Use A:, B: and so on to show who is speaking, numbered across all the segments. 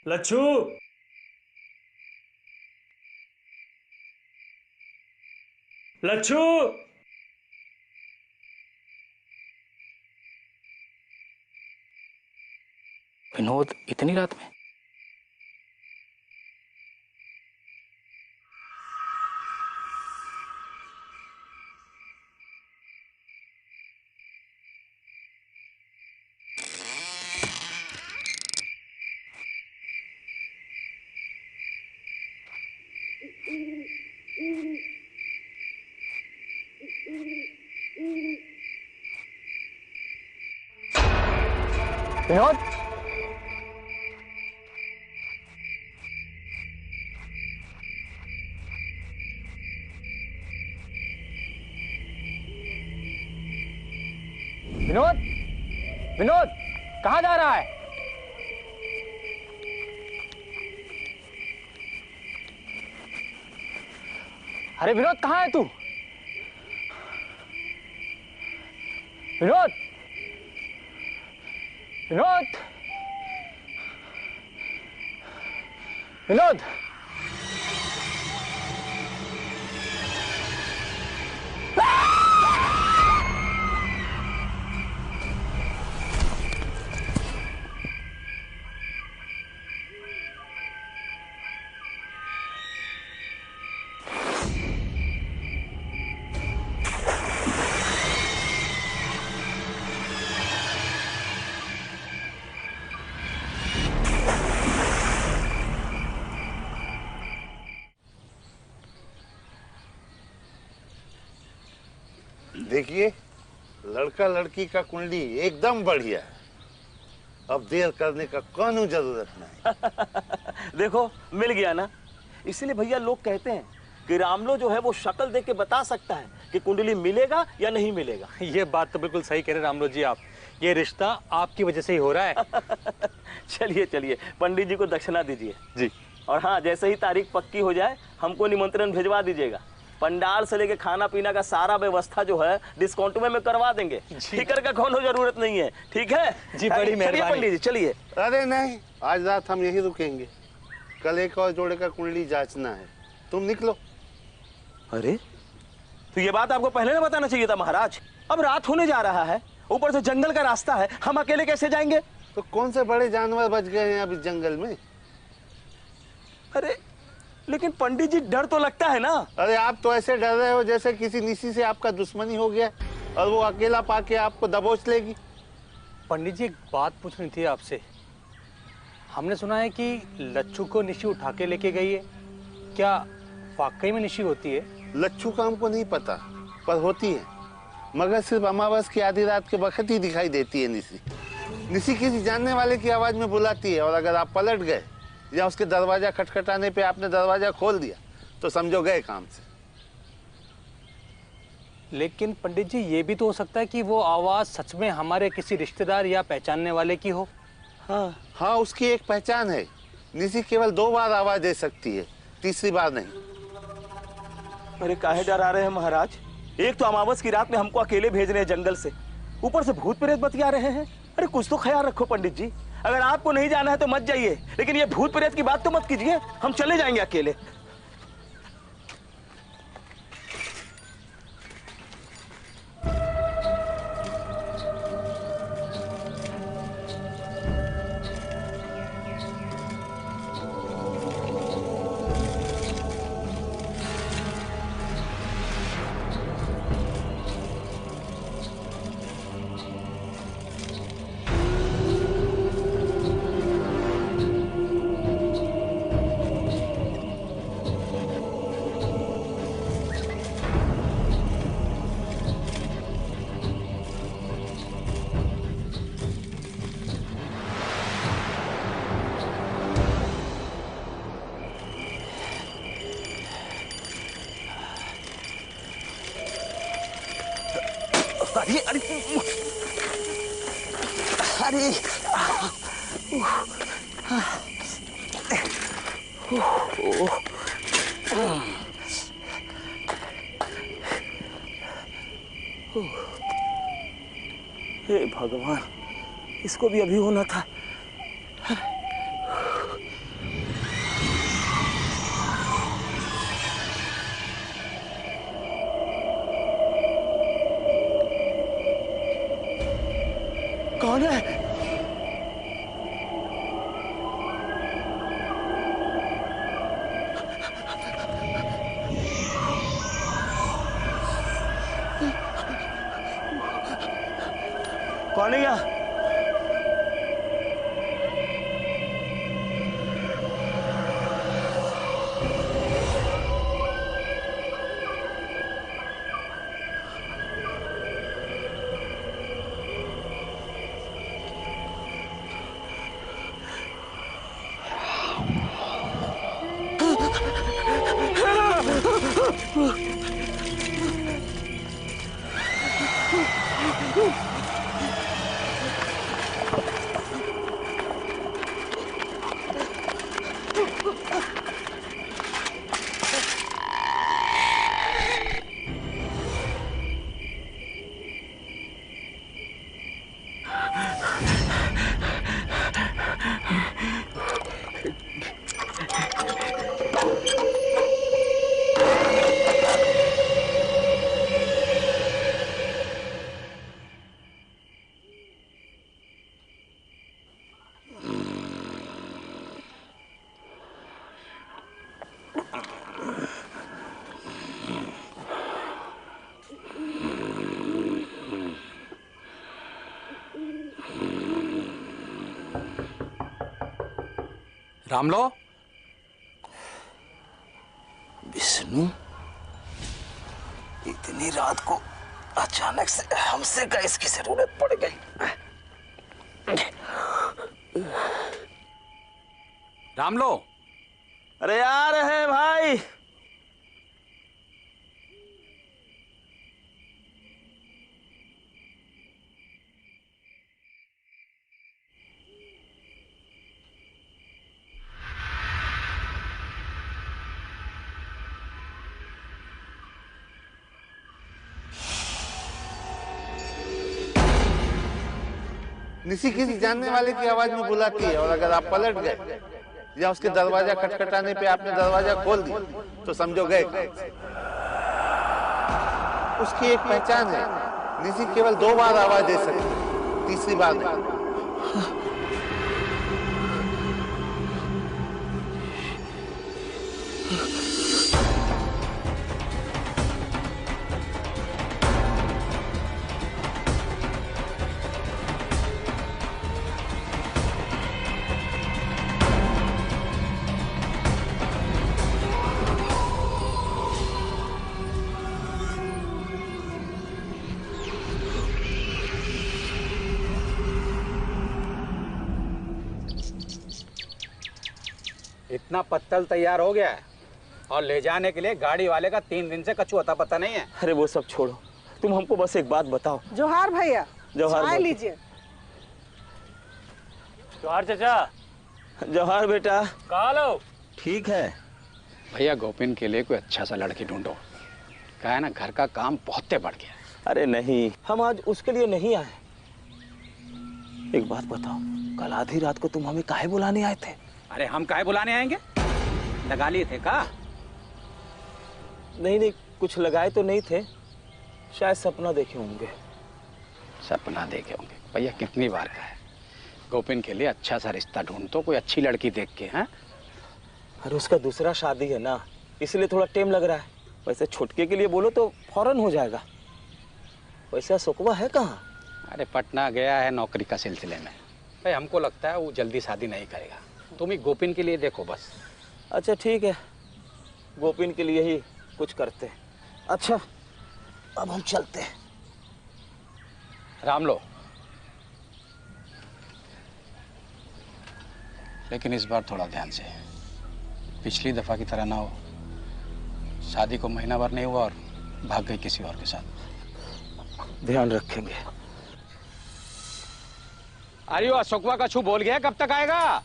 A: लच्छू, लच्छू,
B: विनोद इतनी रात में? विनोद, विनोद, विनोद, कहाँ जा रहा है? अरे विनोद, कहाँ है तू? विनोद, विनोद, विनोद,
C: देखिए, लड़का लड़की का कुंडली एकदम बढ़िया है। अब देर करने का कौन जरूरत नहीं।
D: देखो मिल गया ना। इसीलिए भैया लोग कहते हैं कि रामलो जो है वो शक्ल देख के बता सकता है कि कुंडली मिलेगा या नहीं मिलेगा।
A: ये बात तो बिल्कुल सही कह रहे रामलो जी आप। ये रिश्ता आपकी वजह से ही हो रहा है।
D: चलिए चलिए, पंडित जी को दक्षिणा दीजिए
A: जी।
D: और हाँ, जैसे ही तारीख पक्की हो जाए हमको निमंत्रण भिजवा दीजिएगा। पंडाल से लेके खाना पीना का सारा व्यवस्था जो है डिस्काउंट में करवा देंगे। फिक्र का कोनो जरूरत नहीं है, ठीक है
A: जी? बड़ी मेहरबानी
D: पंडित जी, चलिए।
C: अरे नहीं, आज रात हम यही रुकेंगे। कल एक और जोड़े का कुंडली जांचना है। तुम निकलो।
D: अरे तो ये बात आपको पहले ना बताना चाहिए था महाराज। अब रात होने जा रहा है, ऊपर से जंगल का रास्ता है, हम अकेले कैसे जाएंगे?
C: तो कौन से बड़े जानवर बच गए हैं अभी जंगल में?
D: अरे लेकिन पंडित जी, डर तो लगता है ना।
C: अरे आप तो ऐसे डर रहे हो जैसे किसी निसी से आपका दुश्मनी हो गया और वो अकेला पाके आपको दबोच लेगी।
A: पंडित जी, एक बात पूछनी थी आपसे। हमने सुना है कि लच्छू को निशी उठा के लेके गई है। क्या वाकई में निशी होती है?
C: लच्छू का हमको नहीं पता, पर होती है। मगर सिर्फ अमावस की आधी रात के वक्त ही दिखाई देती है निसी। निसी किसी जानने वाले की आवाज में बुलाती है, और अगर आप पलट गए या उसके दरवाजा खटखटाने पे आपने दरवाजा खोल दिया तो समझो गए काम से।
A: लेकिन पंडित जी, ये भी तो हो सकता है कि वो आवाज सच में हमारे किसी रिश्तेदार या पहचानने वाले की हो।
C: हाँ, उसकी एक पहचान है। निसी केवल 2 बार आवाज दे सकती है, तीसरी बार नहीं।
D: अरे काहे डरा रहे हैं महाराज? एक तो अमावस की रात में हमको अकेले भेज रहे हैं जंगल से, ऊपर से भूत प्रेत बतिया रहे हैं। अरे कुछ तो ख्याल रखो पंडित जी। अगर आपको नहीं जाना है तो मत जाइए, लेकिन ये भूत प्रेत की बात तो मत कीजिए। हम चले जाएंगे अकेले। अरे अरे अरे हे भगवान, इसको भी अभी होना था। कौन है? कौन है यहाँ?
B: रामलो,
D: विष्णु, इतनी रात को अचानक से हमसे का इसकी जरूरत पड़ गई।
B: रामलो,
D: अरे आ रहे हैं भाई।
C: निसी किसी जानने वाले की आवाज में बुलाती है, और अगर आप पलट गए या उसके दरवाजा खटखटाने पे आपने दरवाजा खोल दिया तो समझो गए। उसकी एक पहचान है, निसी केवल 2 बार आवाज दे सकती, तीसरी बार नहीं।
B: इतना पत्तल तैयार हो गया है और ले जाने के लिए गाड़ी वाले का 3 दिन से कछु अता पता नहीं है।
D: अरे वो सब छोड़ो, तुम हमको बस एक बात बताओ।
E: जोहार भैया,
D: जोहार
E: चाय लीजिए।
A: जोहार चाचा।
D: जोहार बेटा।
A: कहाँ लो?
D: ठीक है
B: भैया, गोपिन के लिए कोई अच्छा सा लड़की ढूंढो। क्या है ना, घर का काम बहुत बढ़ गया है।
D: अरे नहीं, हम आज उसके लिए नहीं आए। एक बात बताओ, कल आधी रात को तुम हमें काहे बुलाने आए थे?
B: अरे हम काहे बुलाने आएंगे? लगा लिए थे का?
D: नहीं, कुछ लगाए तो नहीं थे, शायद सपना देखे होंगे।
B: सपना देखे होंगे? भैया कितनी बार कहा है, गोपिन के लिए अच्छा सा रिश्ता ढूंढतो, कोई अच्छी लड़की देख के। हैं?
D: अरे उसका दूसरा शादी है ना, इसलिए थोड़ा टाइम लग रहा है। वैसे छुटके के लिए बोलो तो फौरन हो जाएगा। वैसे सुकवा है कहाँ?
B: अरे पटना गया है नौकरी का सिलसिले में। भाई हमको लगता है वो जल्दी शादी नहीं करेगा। तुम ही गोपिन के लिए देखो बस।
D: अच्छा ठीक है, गोपिन के लिए ही कुछ करते हैं। अच्छा अब हम चलते हैं।
B: रामलो, लेकिन इस बार थोड़ा ध्यान से, पिछली दफा की तरह ना हो। शादी को महीना भर नहीं हुआ और भाग गई किसी और के साथ।
D: ध्यान रखेंगे।
B: अरे वो अशोकवा कछु बोल गया, कब तक आएगा?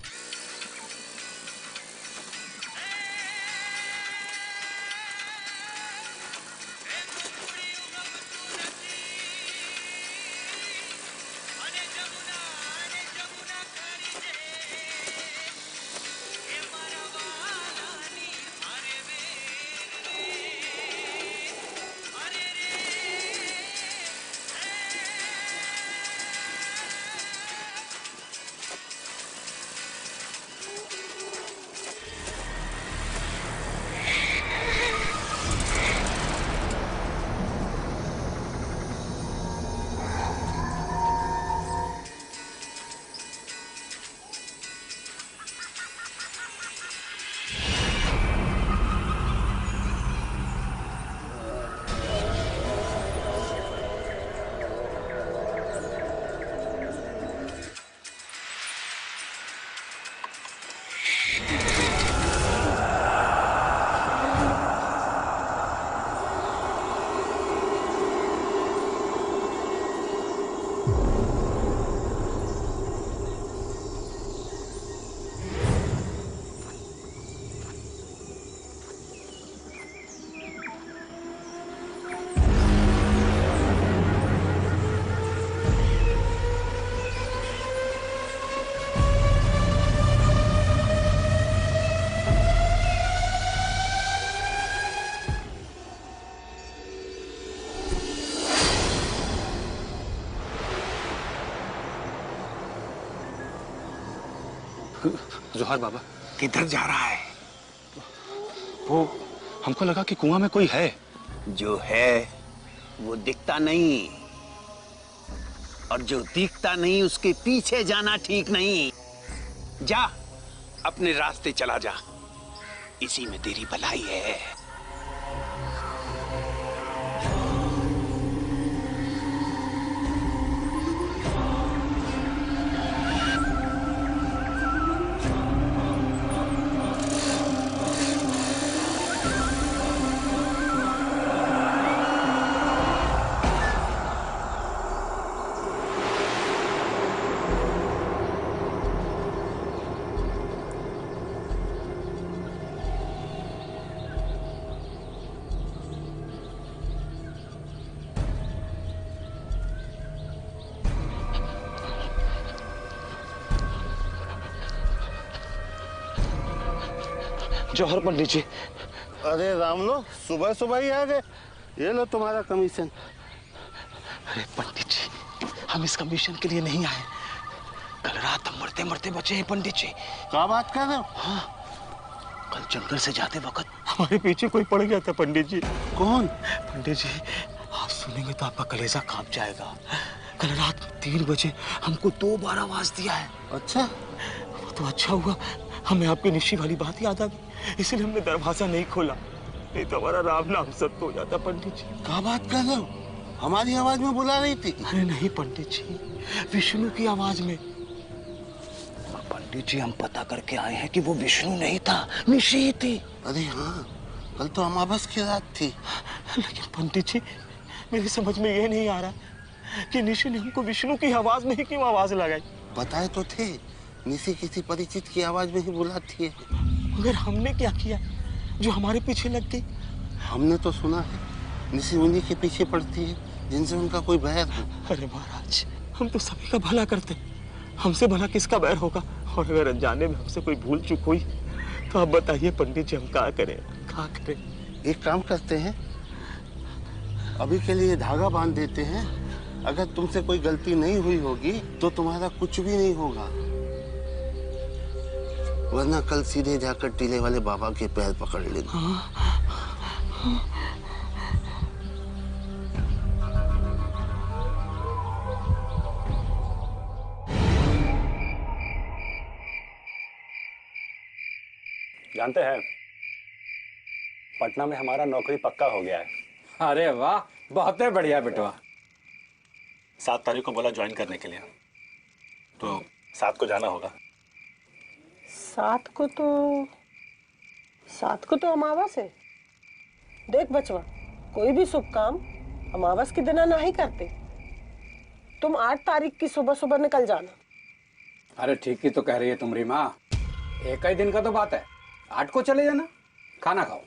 E: जोहर बाबा।
F: किधर जा रहा है?
E: वो हमको लगा कि कुआं में कोई है।
F: जो है वो दिखता नहीं, और जो दिखता नहीं उसके पीछे जाना ठीक नहीं। जा, अपने रास्ते चला जा, इसी में तेरी भलाई है।
D: जौहर पंडित जी।
C: अरे राम लो, सुबह सुबह ही आ गए। ये लो तुम्हारा कमीशन।
D: अरे पंडित जी, हम इस कमीशन के लिए नहीं आए। कल रात हम मरते मरते बचे हैं पंडित जी।
C: क्या बात कर रहे हो?
D: हाँ, कल जंगल से जाते वक्त हमारे पीछे कोई पड़ गया था पंडित जी।
C: कौन?
D: पंडित जी, आप सुनेंगे तो आपका कलेजा कांप जाएगा। कल रात 3 बजे हमको 2 बार आवाज दिया है।
C: अच्छा,
D: वो तो अच्छा हुआ हमें आपकी निश्ची वाली बात याद आ गई, इसलिए हमने दरवाजा नहीं खोला, नहीं तो हमारा राम नाम सत्य हो जाता पंडित जी।
C: क्या बात कर रहे हो? हमारी आवाज में बुला रही थी?
D: अरे नहीं पंडित जी, विष्णु की आवाज में। पंडित जी, हम पता करके आए हैं कि वो विष्णु नहीं था, निशी थी।
C: अरे हाँ, कल तो अमावस की रात थी।
D: लेकिन पंडित जी, मेरी समझ में ये नहीं आ रहा कि निशी ने हमको विष्णु की आवाज में ही क्यों आवाज लगाई।
C: बताए तो थे, निशी किसी परिचित की आवाज में ही बुलाती है।
D: मगर हमने क्या किया जो हमारे पीछे लग गई?
C: हमने तो सुना है निशी उन्हीं के पीछे पड़ती है जिनसे उनका कोई बैर हो।
D: अरे महाराज, हम तो सभी का भला करते, हमसे भला किसका बैर होगा? और अगर अनजाने में हमसे कोई भूल चूक हुई तो आप बताइए पंडित जी, हम क्या करें, क्या करें?
C: एक काम करते हैं, अभी के लिए धागा बांध देते हैं। अगर तुमसे कोई गलती नहीं हुई होगी तो तुम्हारा कुछ भी नहीं होगा, वरना कल सीधे जाकर टीले वाले बाबा के पैर पकड़ लेना।
E: जानते हैं, पटना में हमारा नौकरी पक्का हो गया है।
B: अरे वाह, बहुत ही बढ़िया बेटवा।
E: 7 तारीख को बोला ज्वाइन करने के लिए, तो 7 को जाना होगा।
G: 7 को तो अमावस है। देख बचवा, कोई भी शुभ काम अमावस के दिन ना ही करते। तुम 8 तारीख की सुबह सुबह निकल जाना।
B: अरे ठीक ही तो कह रही है तुम्हारी माँ, एक ही दिन का तो बात है, 8 को चले जाना, खाना खाओ।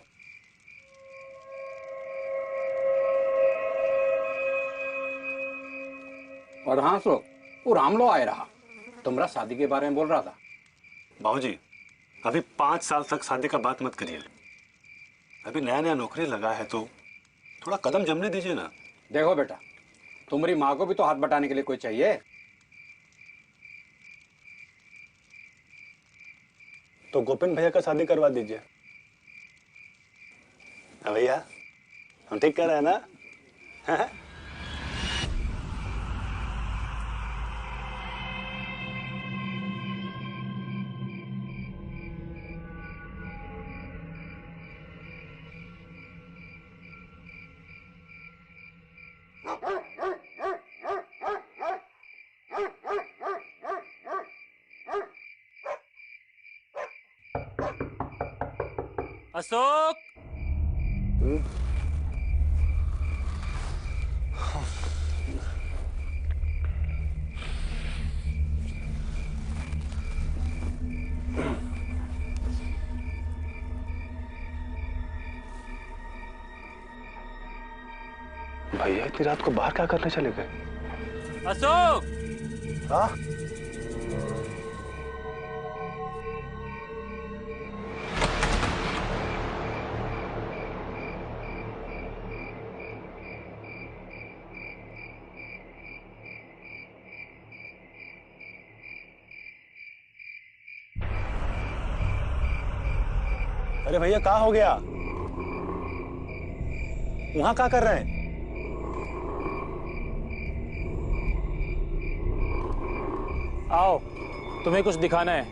B: और हाँ सो, वो रामलो आए रहा, तुम्हारा शादी के बारे में बोल रहा था।
E: बाबूजी, अभी 5 साल तक शादी का बात मत करिए। अभी नया नया नौकरी लगा है तो थोड़ा कदम जमने दीजिए ना।
B: देखो बेटा, तुम्हारी माँ को भी तो हाथ बटाने के लिए कोई चाहिए।
E: तो गोपिन भैया का शादी करवा दीजिए। हाँ भैया, हम ठीक कर रहे हैं ना? हाँ?
A: अशोक,
E: भैया इतनी रात को बाहर क्या करने चले गए?
A: अशोक,
E: हाँ? अरे भैया कहाँ हो गया? वहां क्या कर रहे हैं?
A: आओ, तुम्हें कुछ दिखाना है।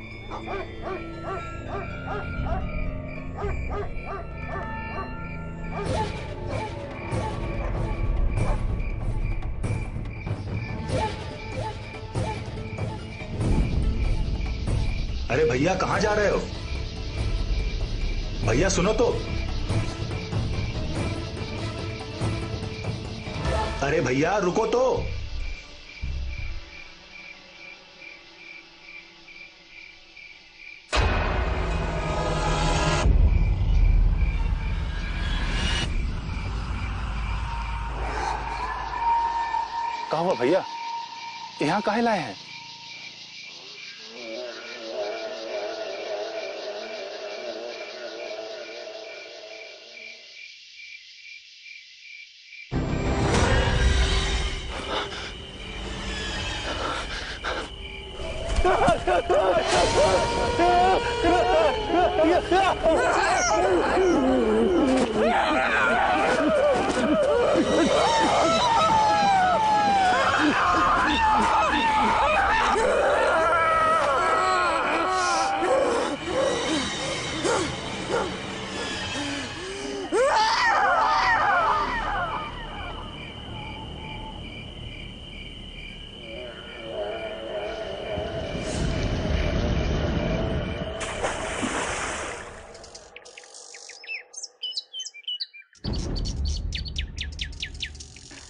H: अरे भैया कहाँ जा रहे हो? भैया सुनो तो। अरे भैया रुको तो।
E: कहाँ हुआ भैया? यहाँ काहे लाए हैं?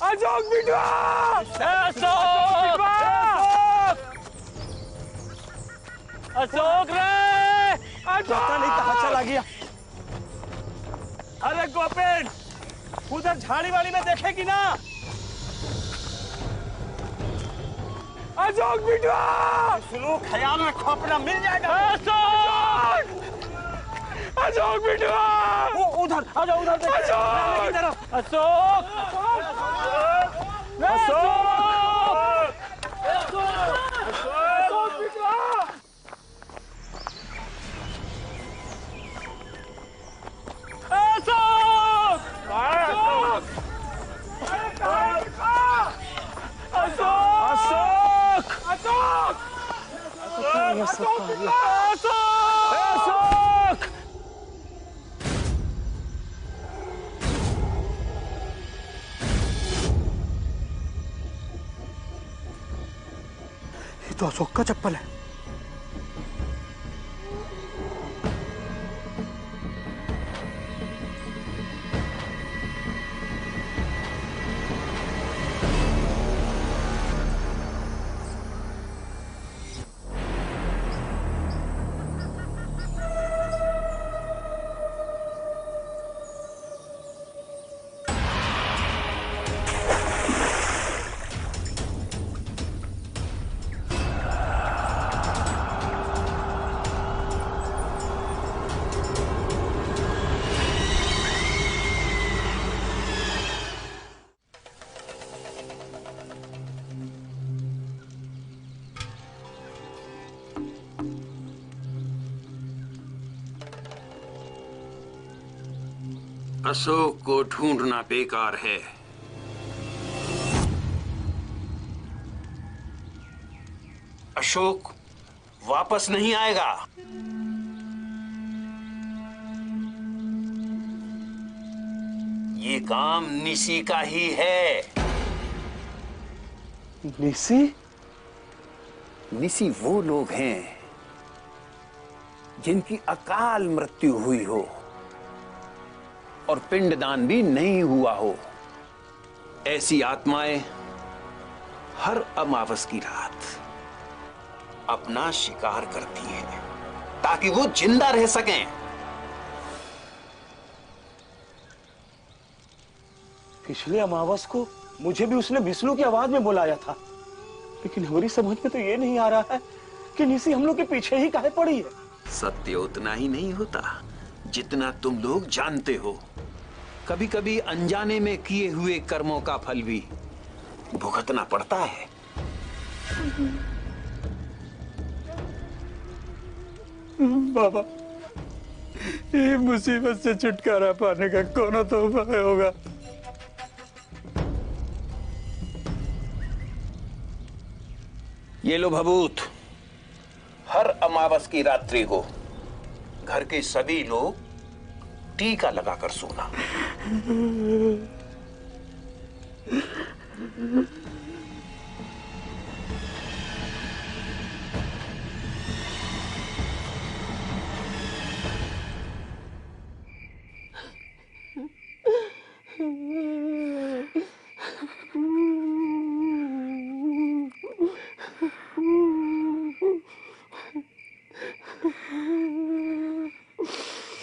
A: अशोक बिटवा! अशोक रे!
D: पता नहीं कहाँ चला गया।
A: अरे गोपेन, उधर झाड़ी वाली में देखेगी ना? अशोक बिटवा!
D: सुनो, ख्याल रखो अपना, मिल जाएगा।
A: अशोक! अशोक बिटवा!
D: वो उधर आ जाओ, उधर देखो।
A: अशोक! अशोक! अशोक बिटवा! अशोक! अशोक! अशोक! अशोक! अशोक! ये तो अशोक का चप्पल है।
F: अशोक को ढूंढना बेकार है। अशोक वापस नहीं आएगा। ये काम निशी का ही है।
A: निशी?
F: निशी वो लोग हैं जिनकी अकाल मृत्यु हुई हो और पिंडदान भी नहीं हुआ हो। ऐसी आत्माएं हर अमावस की रात अपना शिकार करती हैं ताकि वो जिंदा रह सकें।
D: पिछले अमावस को मुझे भी उसने विष्णु की आवाज में बुलाया था, लेकिन हमारी समझ में तो ये नहीं आ रहा है कि निशी हम लोग के पीछे ही काहे पड़ी है।
F: सत्य उतना ही नहीं होता जितना तुम लोग जानते हो। कभी कभी अनजाने में किए हुए कर्मों का फल भी भुगतना पड़ता है।
A: बाबा, ये मुसीबत से छुटकारा पाने का कौन तो उपाय होगा?
F: ये लो भभूत। हर अमावस की रात्रि को घर के सभी लोग टीका लगाकर सोना।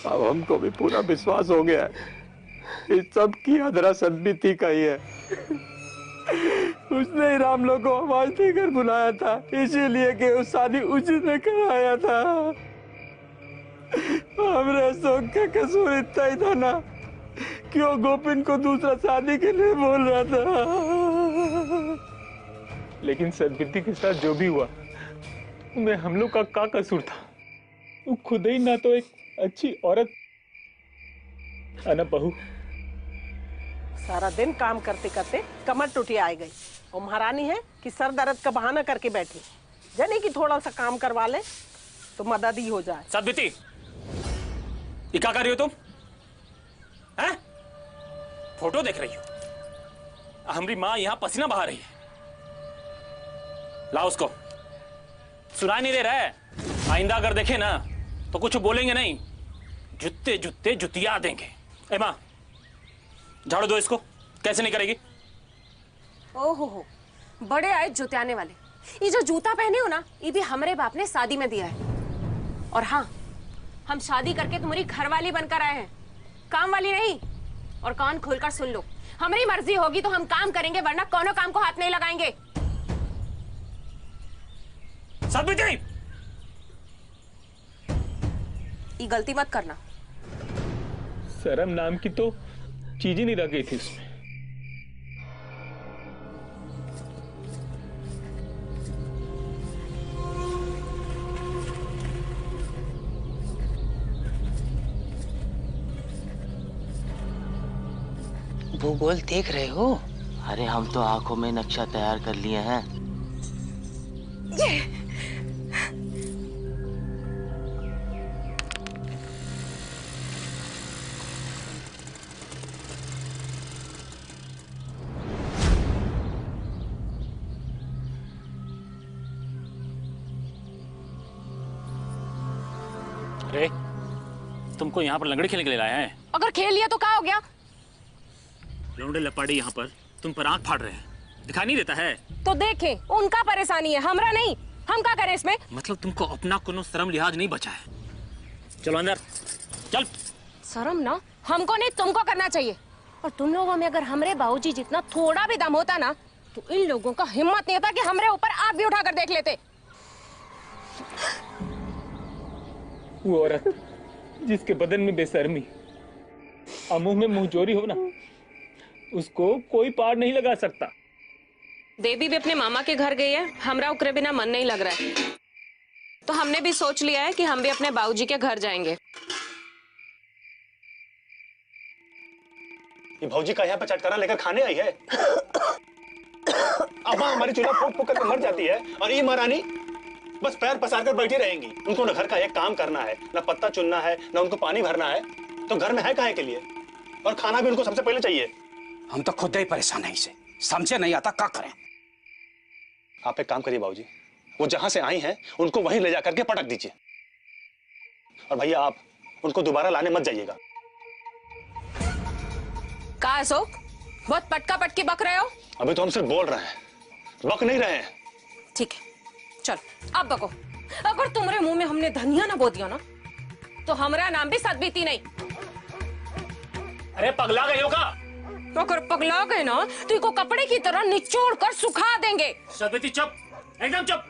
A: अब हमको भी पूरा विश्वास हो गया है इस सब की अधरा सदबीती का ही है। उसने ही राम लोग को आवाज देकर बुलाया था, इसीलिए कि वो शादी उसने कराया था। हमरे अशोक का कसूर इतना ही था ना कि वो गोपिन को दूसरा शादी के लिए बोल रहा था। लेकिन सदबीती के साथ जो भी हुआ उनमें हम लोग का क्या कसूर था? वो खुद ही ना तो एक अच्छी औरत अना बहू।
G: सारा दिन काम करते करते कमर टूटी आ गई और महारानी है कि सर दर्द का बहाना करके बैठी। जाने कि थोड़ा सा काम करवा ले तो मदद ही हो जाए।
I: सदबीती, ये क्या कर रही हो तुम? हैं? फोटो देख रही हो? हमारी माँ यहाँ पसीना बहा रही है। लाओ उसको। सुनाई नहीं दे रहा है? आइंदा अगर देखे ना तो कुछ बोलेंगे नहीं, जुत्ते जुत्ते जुतिया देंगे। ए माँ, झाड़ू दो इसको। कैसे नहीं करेगी?
J: ओहो, बड़े आए जुतियाने वाले। ये जो जूता पहने हो ना, ये भी हमारे बाप ने शादी में दिया है। और हाँ, हम शादी करके तुम्हारी घरवाली बनकर आए हैं, काम वाली नहीं। और कान खोलकर सुन लो, हमारी मर्जी होगी तो हम काम करेंगे, वरना कोनो काम को हाथ नहीं लगाएंगे।
I: सदबीती,
J: ये गलती मत करना।
A: शर्म नाम की तो चीज ही नहीं रह गई थी उसमें।
K: भूगोल देख रहे हो? अरे हम तो आंखों में नक्शा तैयार कर लिए हैं।
I: अरे, तुमको यहाँ पर लंगड़ी खेलने के लिए लाया है?
J: अगर खेल लिया तो क्या हो गया?
I: लौंडे लपाड़ी यहाँ पर तुम पर आंख फाड़ रहे हैं, दिखाई नहीं देता है?
J: तो देखें, उनका परेशानी है, हमरा नहीं। हम क्या करें इसमें?
I: मतलब तुमको अपना कोनो शर्म लिहाज नहीं बचा है। चलो अंदर, चल।
J: शर्म ना हमको नहीं, तुमको करना चाहिए। और तुम लोगों में अगर हमरे बाबूजी जितना थोड़ा भी दम होता ना, तो इन लोगों का हिम्मत नहीं होता कि हमरे ऊपर आग भी उठाकर देख लेते।
A: वो औरत जिसके बदन में बेशर्मी और मुंह में मुंहजोरी हो ना, उसको कोई पार नहीं लगा सकता।
J: देवी भी अपने मामा के घर गई है, हमरा उकरे बिना मन नहीं लग रहा है। तो हमने भी सोच लिया है कि हम भी अपने बाबूजी के घर जाएंगे।
E: ये भौजी का यहाँ पे चटकारा लेकर खाने आई है। अम्मा हमारी चूल्हा फूक फूक करके मर जाती है और ये महारानी बस पैर पसार कर बैठी रहेंगी। उनको न घर का एक काम करना है, न पत्ता चुनना है, न उनको पानी भरना है, तो घर में है काहे के लिए? और खाना भी उनको सबसे पहले चाहिए।
B: हम तो खुद ही परेशान है इसे, समझे नहीं आता क्या करें।
E: आप एक काम करिए बाबूजी, वो जहां से आई हैं उनको वहीं ले जाकर के पटक दीजिए। और भैया आप उनको दोबारा लाने मत जाइएगा।
J: का अशोक, बहुत पटका पटकी बक रहे हो?
E: अभी तो हम सिर्फ बोल रहे हैं, बक नहीं रहे हैं।
J: ठीक है, चल अब बको। अगर तुम्हारे मुंह में हमने धनिया ना बो दिया ना, तो हमारा नाम भी सदबीती नहीं।
I: अरे पगला गई हो का?
J: अगर पगला गए ना तो इनको कपड़े की तरह निचोड़ कर सुखा देंगे।
I: सदबीती चुप, एकदम चुप।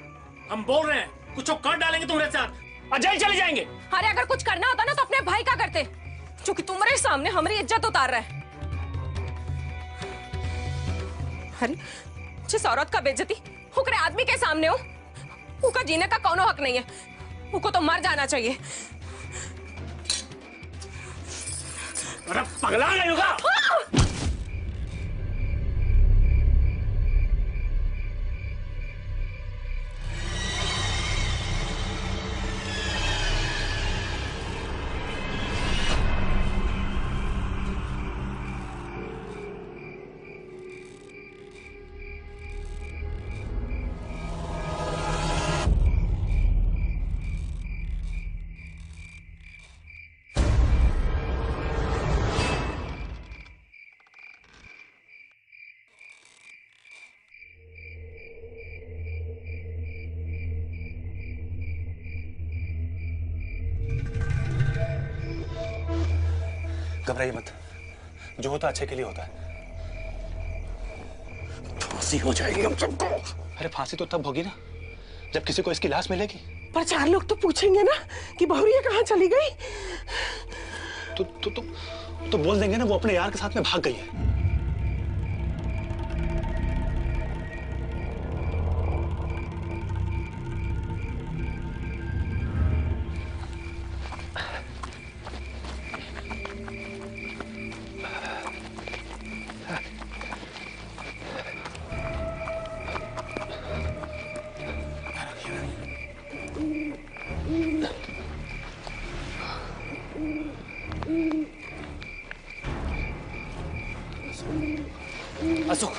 I: हम बोल रहे हैं, कुछ कर डालेंगे तुम्हारे साथ और जेल चले जाएंगे।
J: अरे अगर कुछ करना होता ना तो अपने भाई का करते, जो कि तुम्हारे सामने हमारी इज्जत उतार रहा है। अरे जिस औरत का बेइज्जती हुक्रे आदमी के सामने हो, उनका जीने का कौनो हक नहीं है, उनको तो मर जाना चाहिए।
I: अरे पगला गई होगा?
E: घबराइए मत, जो होता अच्छे के लिए होता है। फांसी हो जाएगी हम सबको। अरे फांसी तो तब होगी ना जब किसी को इसकी लाश मिलेगी।
G: पर 4 लोग तो पूछेंगे ना कि बहुरिया कहाँ चली गई।
E: तो बोल देंगे ना वो अपने यार के साथ में भाग गई है।
I: अशोक,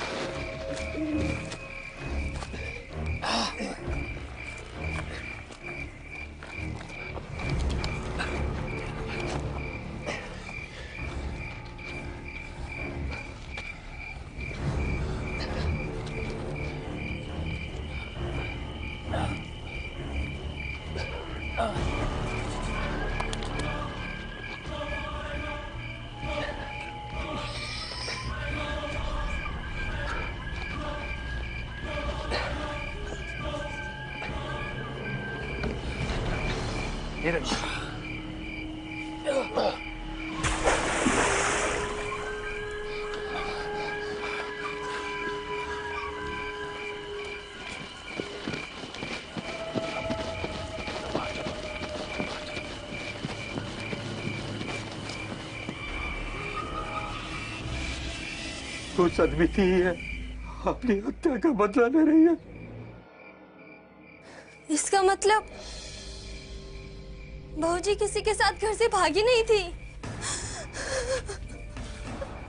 A: वो सदबीती ही है, अपनी हत्या का बदला ले रही है।
L: इसका मतलब भौजी किसी के साथ घर से भागी नहीं थी।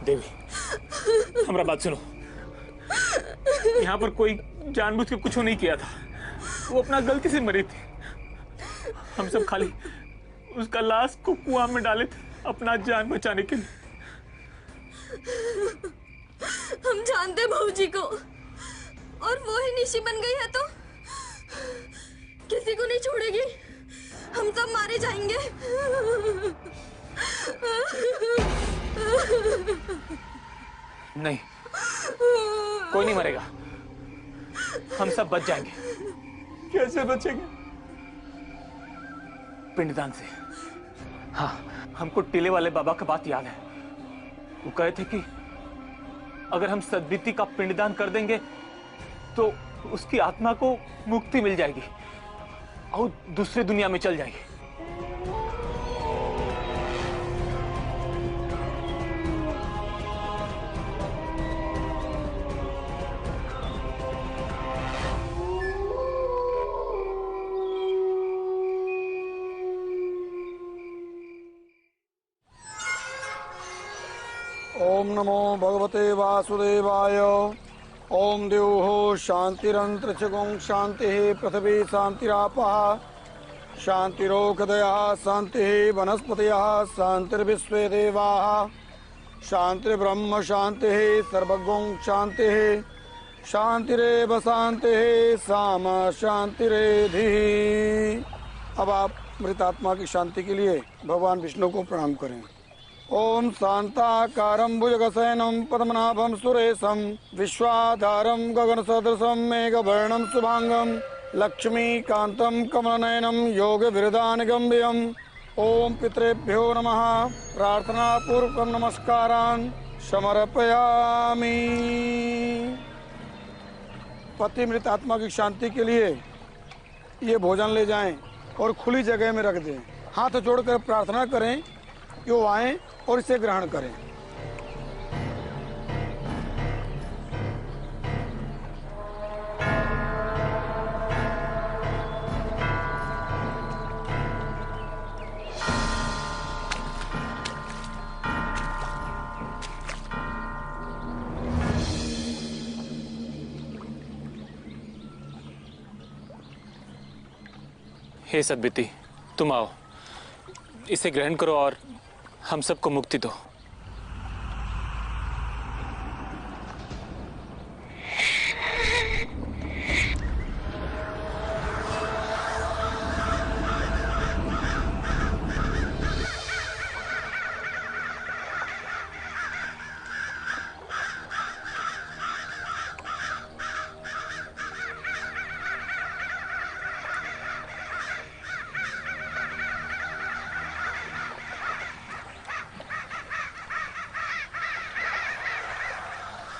I: देवी, हमारा बात सुनो। यहाँ पर कोई जानबूझ के कुछ नहीं किया था, वो अपना गलती से मरी थी। हम सब खाली उसका लाश को कुआं में डाले थे अपना जान बचाने के लिए।
L: हम जानते भौजी को, और वो ही निशी बन गई है तो किसी को नहीं छोड़ेगी। हम सब मारे जाएंगे।
I: नहीं, कोई नहीं मरेगा, हम सब बच जाएंगे।
A: कैसे बचेंगे?
I: पिंडदान से। हाँ, हमको टीले वाले बाबा का बात याद है। वो कहे थे कि अगर हम सदबीती का पिंडदान कर देंगे तो उसकी आत्मा को मुक्ति मिल जाएगी और दूसरी दुनिया में चल जाएगी।
M: ओम नमो भगवते वासुदेवाय। ओम द्योः शांतिरंतरिक्षगुं शांतिः पृथ्वी शांतिरापः शांतिरोषधयः शांतिः वनस्पतयः शांतिर्विश्वे देवाः शांतिर्ब्रह्म शांतिः सर्वगुं शांतिः शांतिरेव शांतिः सामा शांतिरेधि। अब आप मृतात्मा की शांति के लिए भगवान विष्णु को प्रणाम करें। ओम शांताकारं भुजगशयनं पद्मनाभं सुरेशं विश्वाधारं गगनसदृशं मेघवर्णं शुभांगं लक्ष्मीकान्तं कमलनयनं योगविरदानगम्यं। ओम पितृभ्यो नमः। प्रार्थना पूर्वकं नमस्कारान् समर्पयामि। पति मृत आत्मा की शांति के लिए ये भोजन ले जाएं और खुली जगह में रख दें। हाथ जोड़कर प्रार्थना करें कि वो आएं और इसे ग्रहण करें।
I: हे सद्बिति, तुम आओ, इसे ग्रहण करो और हम सबको मुक्ति दो।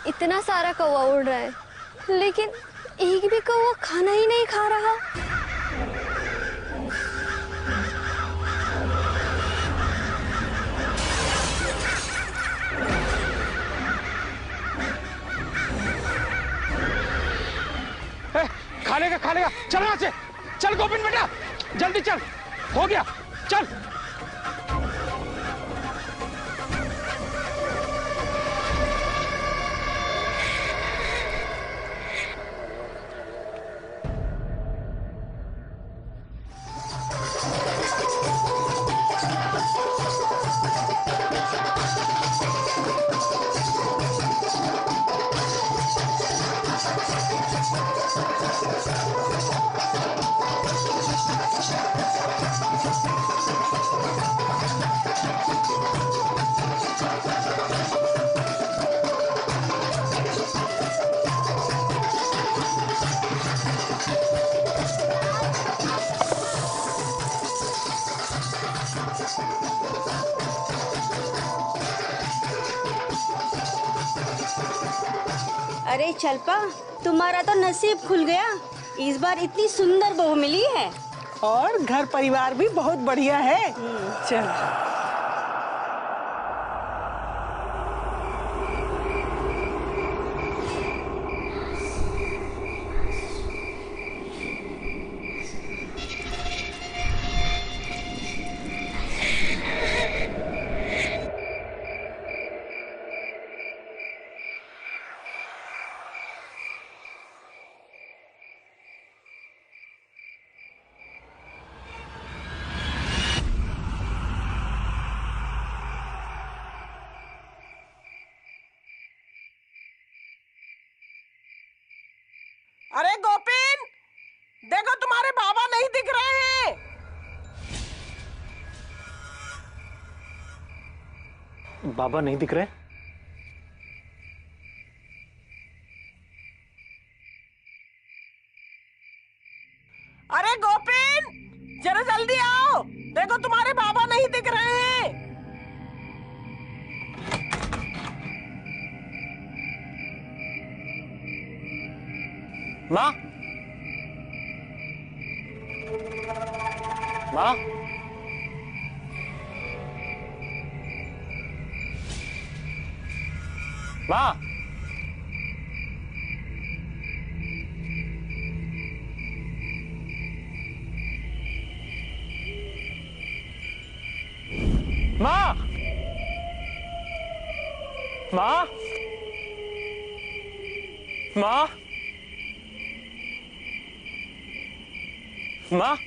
L: इतना सारा कौवा उड़ रहा है, लेकिन एक भी कौवा खाना ही नहीं खा रहा।
B: खा लेगा चल यहाँ से, चल गोविंद बेटा जल्दी चल, हो गया चल।
N: अरे चलपा, तुम्हारा तो नसीब खुल गया। इस बार इतनी सुंदर बहू मिली है
G: और घर परिवार भी बहुत बढ़िया है। चल अरे गोपिन, देखो तुम्हारे बाबा नहीं दिख रहे हैं।
I: बाबा नहीं दिख रहे?
G: अरे गोपिन, जरा जल्दी आओ, देखो तुम्हारे बाबा नहीं दिख रहे हैं।
I: माँ, माँ, माँ, माँ,
A: माँ, माँ, माँ,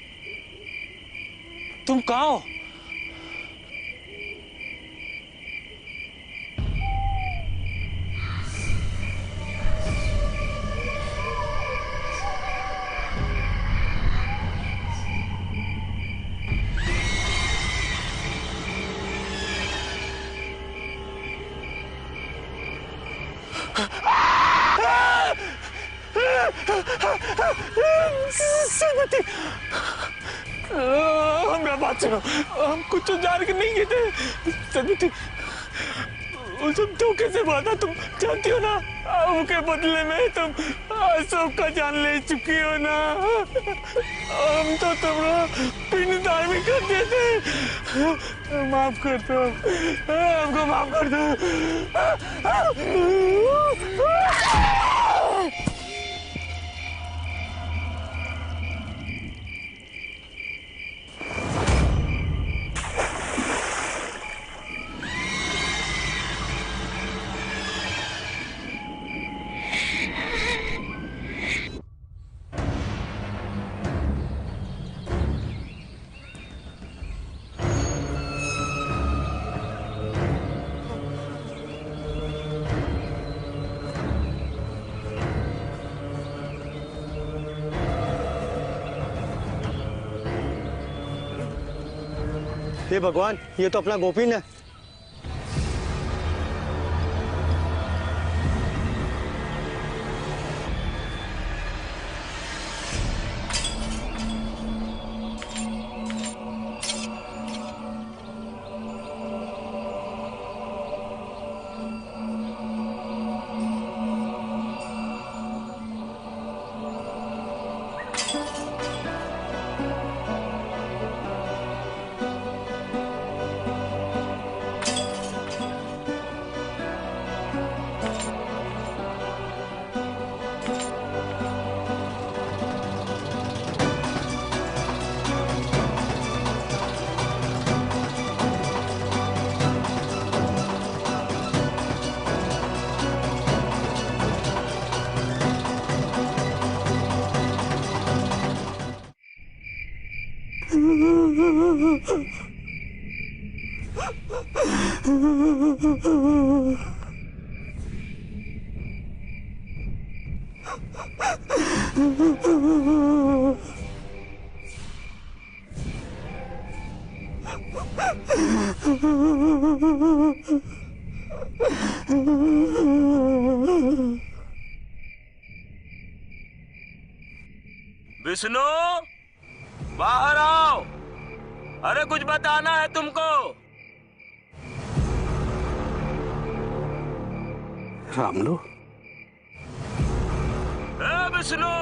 A: तुम कहाँ हो? हमरा बात सुनो, हम कुछ जान के नहीं गए थे। सदबती, वो सब धोखे से बात तुम जानती हो ना। उनके बदले में तुम अशोक का जान ले चुकी हो ना। हम तो तुम्हारा पिंडदान भी कर देते। माफ कर दो, हमको माफ कर दो।
O: हे भगवान, ये तो अपना गोपीन है।
D: विष्णु, बाहर आओ। अरे कुछ बताना है तुमको।
B: रामलू,
D: विष्णु,